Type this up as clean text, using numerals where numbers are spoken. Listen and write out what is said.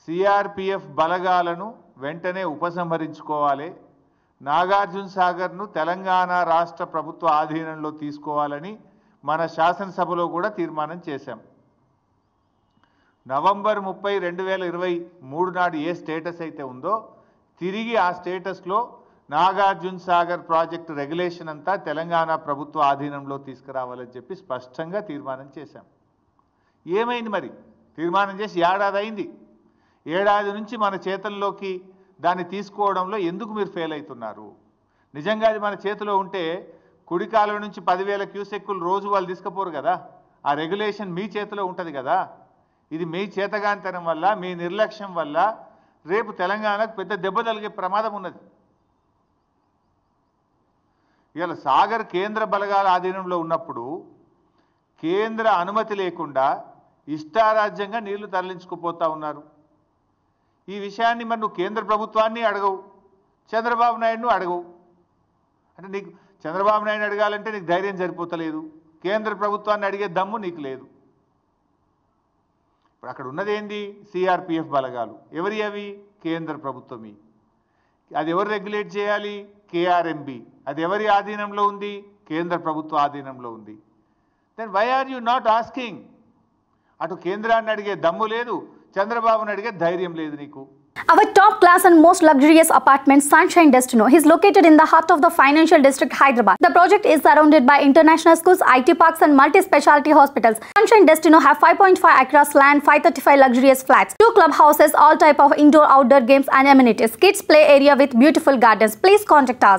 CRPF బలగాలను వెంటనే ఉపసంహరించుకోవాలి, నాగార్జున సాగర్ను తెలంగాణ రాష్ట్ర ప్రభుత్వ ఆధీనంలో తీసుకోవాలని మన శాసనసభలో కూడా తీర్మానం చేశాం. నవంబర్ 30, 2023 నాడు ఏ స్టేటస్ అయితే ఉందో తిరిగి ఆ స్టేటస్లో నాగార్జున సాగర్ ప్రాజెక్టు రెగ్యులేషన్ అంతా తెలంగాణ ప్రభుత్వ ఆధీనంలో తీసుకురావాలని చెప్పి స్పష్టంగా తీర్మానం చేశాం. ఏమైంది మరి? తీర్మానం చేసి ఏడాది అయింది. ఏడాది నుంచి మన చేతుల్లోకి దాన్ని తీసుకోవడంలో ఎందుకు మీరు ఫెయిల్ అవుతున్నారు? నిజంగా అది మన చేతిలో ఉంటే కుడి కాలువ నుంచి 10,000 క్యూసెక్కులు రోజు వాళ్ళు తీసుకుపోరు కదా. ఆ రెగ్యులేషన్ మీ చేతిలో ఉంటుంది కదా. ఇది మీ చేతగాంతనం వల్ల, మీ నిర్లక్ష్యం వల్ల రేపు తెలంగాణకు పెద్ద దెబ్బ తగిలే ప్రమాదం ఉన్నది. ఇవాళ సాగర్ కేంద్ర బలగాల ఆధీనంలో ఉన్నప్పుడు కేంద్ర అనుమతి లేకుండా ఇష్టారాజ్యంగా నీళ్లు తరలించుకుపోతా ఉన్నారు. ఈ విషయాన్ని మరి నువ్వు కేంద్ర ప్రభుత్వాన్ని అడగవు, చంద్రబాబు నాయుడును అడగవు. అంటే నీకు చంద్రబాబు నాయుడు అడగాలంటే నీకు ధైర్యం సరిపోతలేదు, కేంద్ర ప్రభుత్వాన్ని అడిగే దమ్ము నీకు లేదు. ఇప్పుడు అక్కడ ఉన్నది ఏంది? సిఆర్పిఎఫ్ బలగాలు. ఎవరి అవి? కేంద్ర ప్రభుత్వమి. అది ఎవరు రెగ్యులేట్ చేయాలి? కేఆర్ఎంబి. అది ఎవరి ఆధీనంలో ఉంది? కేంద్ర ప్రభుత్వ ఆధీనంలో ఉంది. Then why are you not asking? అటు కేంద్రాన్ని అడిగే దమ్ము లేదు, చంద్రబాబుని అడిగే ధైర్యం లేదు నీకు. Our top class and most luxurious apartment, Sunshine Destino, is located in the heart of the financial district, Hyderabad. The project is surrounded by international schools, IT parks and multi-specialty hospitals. Sunshine Destino have 5.5 acres land, 535 luxurious flats, 2 clubhouses, all type of indoor outdoor games and amenities, kids play area with beautiful gardens. Please contact us.